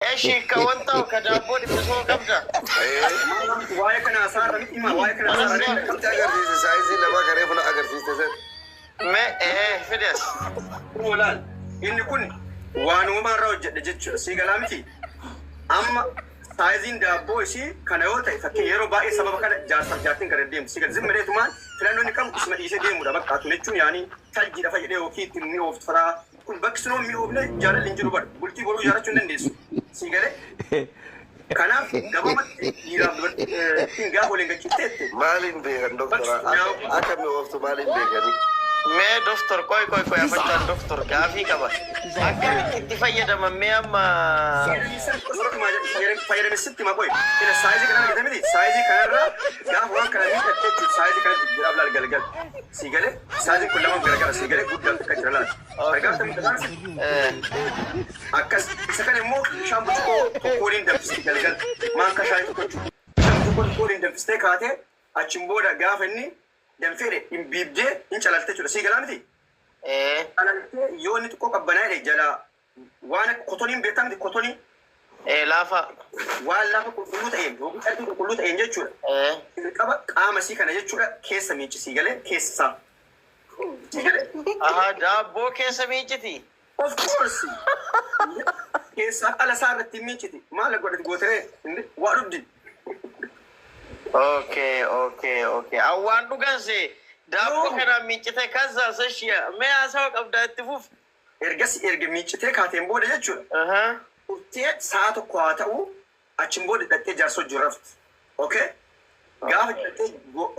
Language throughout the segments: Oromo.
ايش كونت وكدابون بسوق كبده واي كان أسار ما واي كان أسار Itti agarsiise saayizii lama garee fula agarsiiste sen. ما ايه فدس ولا إني كن وانو ما راجع دجت سيجلامتي أما سايزين دابو شيء كان يوتا فكي يرو باي سبب كان جالس جاتين كرديم سيجل زم مريت مان فلانو نكم اسمه إيش ديم ولا بقى تونيتشون يعني تاجي دفع يديه وكي تنمي وفترة كل بكسنو مي وبنا جال لينجلو بر بولتي بولو جالا تونن ديسو سيجل كنا قبل يرام تيجا هولينغ كيتة Maaliin beekan doktora? Akkami ooftu maaliin beekani? ما دكتور كوي أفتح دكتور كافي كبا أكيد تفيد ما أما فاير مسنتي ما بوي إذا سايز كنا كده مدي سايز كنا يا هو كنا ميت سايز كنا جراب لا الجلجل سيجله سايز كلهم جلجل سيجله قد كجرلا أرجع تم كذا أكس سكان مو شام بتشوف كورين دم سيجلجل ما كشايف شام كورين دم ستيكاته أشمبورا جافني دم فيري إن بيبدأ إن شلالته شو سيجلا مدي إيه أنا يوني تكو كبناء رجلا وانا كوتونين بيتام دي كوتونين إيه لافا ولا كلوت أيه هو كتير كلوت أيه جتشورا إيه كابا كام سي كنا جتشورا كيس ميتش سيجله كيس سا دابو كيس ميجتي of course كيس على سعر تيميتشتي ما لا قدرت قوتره وارد اوكي اوان دوغانسي دابو كنا ميجتي كذا سشيا ما اسوق ابدا تفوف إرجع ميتشتي كاتم بود جتشورا اها وتي ساعة قواتو أشم بود دتة جالسو جرفت أوكي قاعد دتة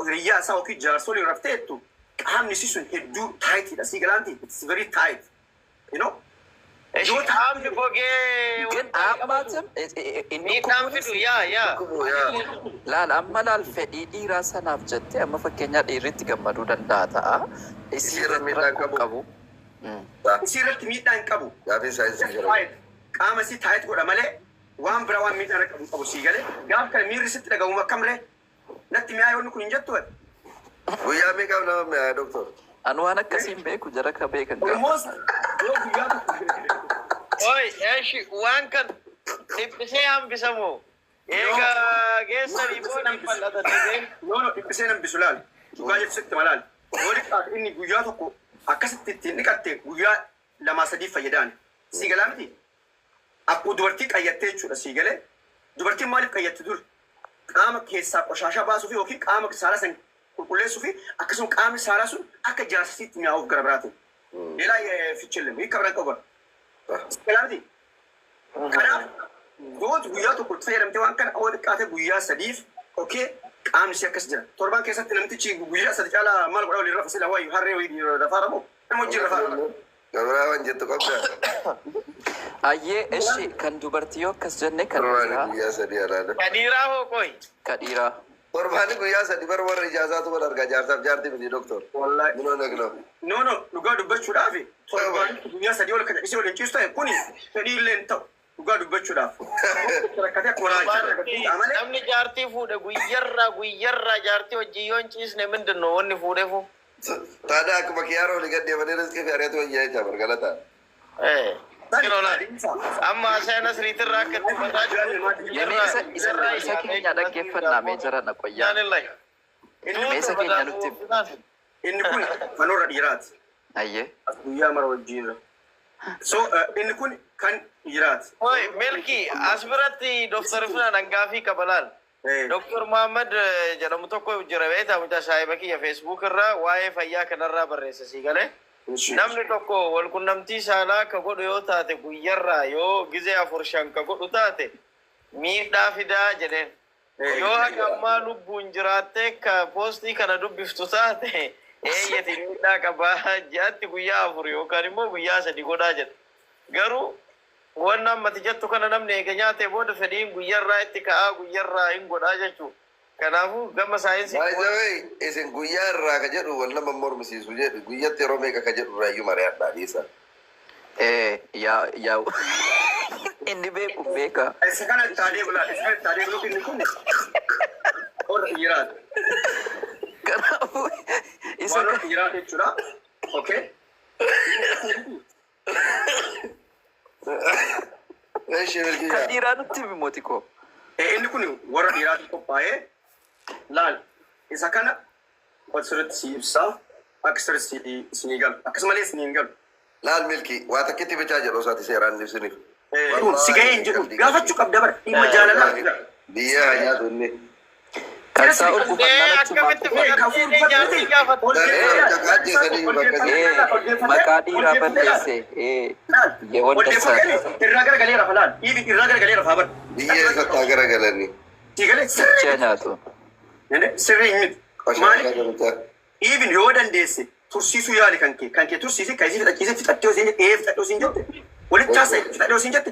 ريا ساوي كي جالسو اللي رفته تو هم نسيسون هدو tight ده سيجلانتي it's very tight you know ايش عم تبغى Kan ammaatam inni ميتام فيدو يا laal amma laal fedhii dhiiraa sanaaf jettee amma fakkeenyaa dhiirritti gammaduu danda'a ta'a. Isiirra miidhaan qabu. سيرت ميتان كابو Gaafii saayizii jira. tight قام سي tight قول ماله وان براوان ميتان كابو سيجله قام كان مير ست لقوا مكمله نتي مياه يقول نكون جتوه Guyyaa meeqaaf nama mi'aa doktor? Anu waan akkasiin beeku jara ka beekan qaba. almost اوي ايش وان كان تبسي عم بسمو ايغا جيسر يبون يفلت ده no إبسنا بسلال وقاعد ست ملال ولك إني جوياتكو أكست تنكت جويا لما سدي فيدان سيجلامتي أكو دورتك أيتة شو سيجله دورتي مالك أيتة دور قامك كيسا وشاشة باسو في أوكي قامك سارة سن كله سوفي أكسون قام سارة سون أك جاسسي تميا أوف غربراتو إلا يفتشلهم هي كبرنا كبر سيجلامتي كلام دوت جوياتكو تفيرم توان كان أول كاتب جويا سديف أوكي قام سيكس جرا توربان كيسة تنمتي شيء جويا سديف على مال قرأوا لي رفسي لهواي هاري ويدي رفارمو الموجي رفارمو Gabaraa waan jettu qabda. Ayyee ishi kan dubartii yoo akkas jenne kan Torbaani dhiiraa guyyaa sadii alaana. كديرا هو كوي ka dhiiraa. Torbaani guyyaa sadii bara warra ijaazaatu wal argaa jaarsaaf jaartii miti doktor. والله Minoo nagno. no dhugaa dubbachuudhaaf guyyaa sadii ol kana isii waliin ciistu ta'e kuni fedhii illee hin ta'u dhugaa dubbachuudhaaf rakkatee akkuma namni jaartii fuudhe guyyarraa jaartii wajjin yoo hin ciisne mindin no wanni fuudheefu Taada akkuma kiyyaara olii gad deemanii riskii fi ariitu wayyaa jecha bargalataan. amma seenas riitirraa akka dubbataa jiru Isa keenya dhaggeeffannaa mee jara na qoyyaa. Meesa keenya nutti inni kun fanoorra dhiiraati ayyee. guyyaa mara wajjiirra so inni kun kan dhiiraati Oi, Milki, as biratti Dr. Funa Nangafi Kabalan. Dr. Muhammad jedhamu tokko jira beektaa mucaa saahiba kiyya Facebook irraa waa'ee fayyaa kanarraa barreessa sii galee. Namni tokko wal qunnamtii saalaa ka godhu yoo taate guyyarraa yoo gizee 4-5 ka godhu taate miidhaa fidaa jedheen. Yoo haga ammaa lubbuun jiraattee ka poostii kana dubbiftu taate eeyyati miidhaa qabaa jaatti guyyaa 4 yookaan immoo guyyaa 3 godhaa jedha. Garuu wannan mati jettu kana namni eega nyaatee booda fedhiin guyyarraa itti ka'aa guyyarraa hin godhaa jechuudha. Kanaafuu gama saayinsii. Baay'ee isin guyyaa irraa ka jedhu wal nama mormisiisu jedhu guyyatti yeroo meeqa ka jedhu raayyuu mari'adhaa dhiisa. Yaa inni beeku beeka. isa kana taadee bulaa inni kun warra dhiiraati Kanaafuu isa warra dhiiraati jechuudha okay ايش ملكي كديران تيموتيكو inni kun warra dhiiraatu qophaa'ee laal isa kana walsirratti si ibsaa akka sirriitti isinii galu akkasumallee isiniin galu. laal milkii waa takkitti bichaa jedhu osaati seeraan ibsiniif. Kun si gahee hin jedhu gaafachuu qabda bara dhimma jaalalaa. Biyya nyaatu inni. Kansaa maqaa dhiiraa balleesse wanta irraa garagaleera falaan irraa garagaleera faa bara. Biyya isatti garagalani. Sicha nyaatu. Sirrii hin maali? Even yoo dandeesse tursiisuu yaali kan kee tursiise kan isii fixattee osoo fixattee osoo hin jette walitti taasisa fixattee osoo hin jette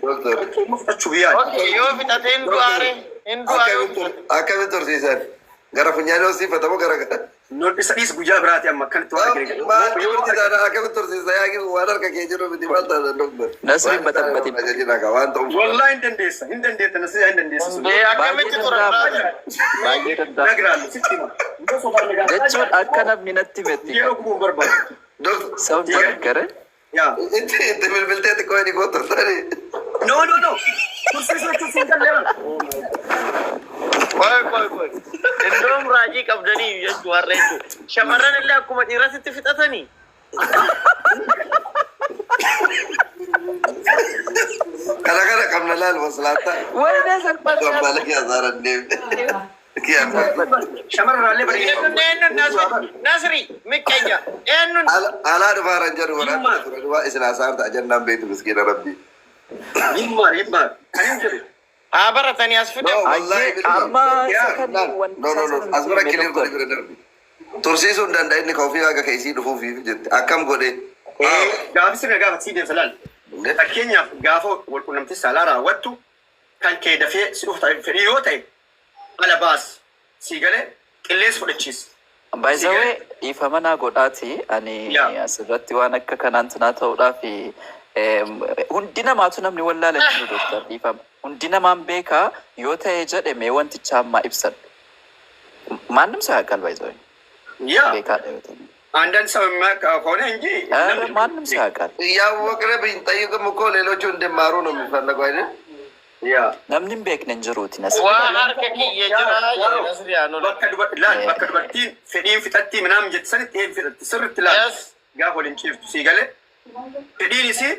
fixachuu yaali. Yoo fixatee hin du'aare hin du'aare. Akkamitti tursiisan? Gara funyaanii hoosiifatamu gara gara. Noon isa dhiis guyyaa biraati amma akkanatti waan gaggeessu. Maal taana akkamitti tursiisa yaaqi waan harka kee jiru miti maal taana doktor. Nasriin baxabbatiin. Waan ta'uuf. Wallahi hin dandeessa hin dandeetta nasrii hin dandeessa. Akkamitti turan? Baay'ee danda'a. Nagraan sitti hima. Jechuun akka namni natti metti. Yeroo kubuun barbaadu. Sabni gaggare. Yaa. Itti bilbiltee xiqqoo inni gootu taane. No. Tursiisuu jechuun siin galleera. Koy. Indoom raajii qabdanii jechuu warra jechuudha. Shamarran illee akkuma dhiirasitti fixatanii. Kana qabna laal maslaata. Wayne salphata. Gambala kiyaasaaran deemte. Shamarraalee bareedaa. Nasri miqqeenya. Eenyuun. Alaa dhufaaran jedhu waraana ture dhufaa isin haasa'arta ajannaan beektu miskiina rabbii. Himmaa. Kan hin jedhu. Haa baratanii as fide. Amma No. Asbara kiliin godhe bira darbi. Tursiisuu hin danda'a inni ka ofii haga keessii dhufuufiif jette. Akkam godhe. Gaafi sirna gaafa sii deemsa laal. Fakkeenyaaf gaafa walqunnamtii saalaa raawwattu kan kee dafee si dhufu fedhii yoo ta'e ala baas sii galee qilleensa fudhachiisa. Baay'isawee dhiifama naa godhaati ani asirratti waan akka kanaan tunaa ta'uudhaaf hundi namaatu namni wallaala jiru doktor dhiifama. Hundi namaan beekaa yoo ta'e jedhe mee wanticha ammaa ibsan. Maannum saa yaaqal baay'isawee. Yaa. Beekaadha yoo ta'e. Andan sababa ከሆነ እንጂ ማንም ሲያውቃል እያወቅን ብንጠይቅም እኮ ሌሎቹ እንደማሩ ነው የሚፈለገው አይደል? ያ namnim beeknen jiruuti nas harka kiyya jira nasri yaanu bakka dubartiin fedhiin fixatti minam jette sanitti een fixatti sirritti laal gaafa waliin ciiftu sii galee fedhiin isii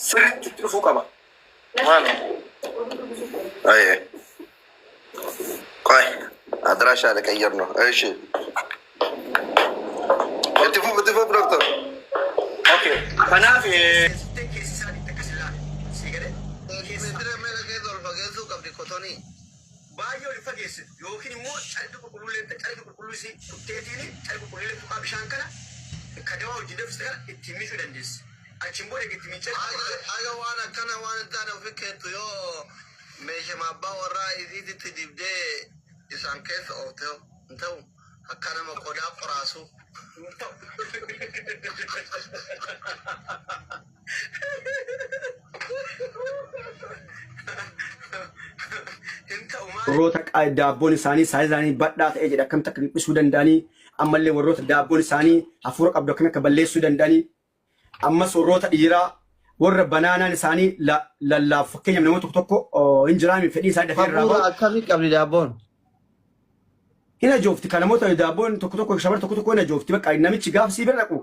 sirritti dhufuu qaba. አይ ቆይ አድራሻ ለቀየር ነው። እሺ بتفهم دكتور. اوكي فانا في بايو الفقيس يوكي مو تعرف كل اللي تعرف كل شيء تيجيني تعرف كل اللي تقابل شانكنا كدوا وجدوا في سكان التميش ودندس أشيمبو لك التميش أيوة وانا تانا فكرة يو مش ما باورا إذا تجيبه إسان كيس أوتو أنتو أكنا مقودا فراسو warroota daabboon isaanii saayizanii badhaa ta'ee jedha akkamitti akka dhiqisuu danda'anii ammallee warroota daabboon isaanii hafuura qabdu akkamitti akka balleessuu danda'anii ammas warroota dhiiraa warra banaanaan isaanii lallaaf fakkeenyaaf namoota tokko hin jiraami fedhii isaa dafee irraa hafuura akkamii qabdi daabboon hina joofti kan namoota daabboon tokko shamar tokko hina joofti bakka namichi gaafa sii bira dhaqu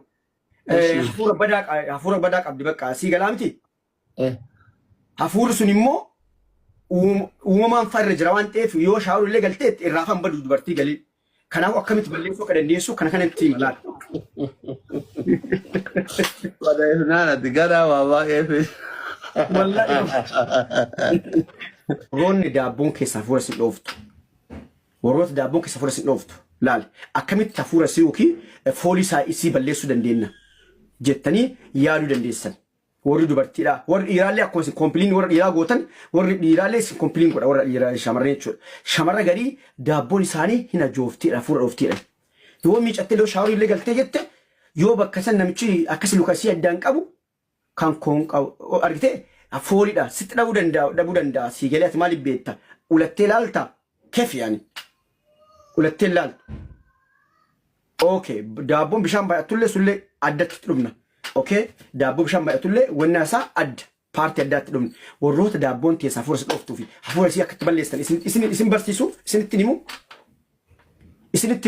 hafuura badaa qabdi bakka sii galaa miti hafuurri sun immoo uumamaan farra jira waan ta'eef yoo shaawuru illee galtee irraa fan badu dubartii galii kanaaf akkamitti balleessuu akka dandeessu kana kanatti malaal. Nana digada waa baay'ee warroonni daabboon keessaa hafuura si dhooftu warroota daabboon keessaa hafuura si dhooftu laal akkamitti hafuura si yookiin foolii isaa isii balleessuu dandeenya jettanii yaaduu dandeessan. warri dubartiidha warri dhiiraallee akkuma isin kompiiliin warra dhiiraa gootan warri dhiiraallee isin kompiiliin godha warra dhiiraa shamarreen jechuudha. Shamarra garii daabboon isaanii hin ajooftiidha hafuura dhooftiidha. Yoo miicattee yoo shaaworii illee galtee jette yoo bakka san namichi akkasi lukasii addaan qabu kan koon qabu argitee fooliidha sitti dhabuu danda'a sii galee ati maaliif beekta ulattee laalta keef yaani ulattee laalta. Okay daabboon bishaan baay'atullee sullee addatti dhumna. Okay daabboon bishaan baay'atullee wanna isaa adda paartii addaatti dhumne warroota daabboon teessa hafuura isa dhooftuu fi hafuura isii akka itti balleessan isin barsiisu isinitti himu isinitti himu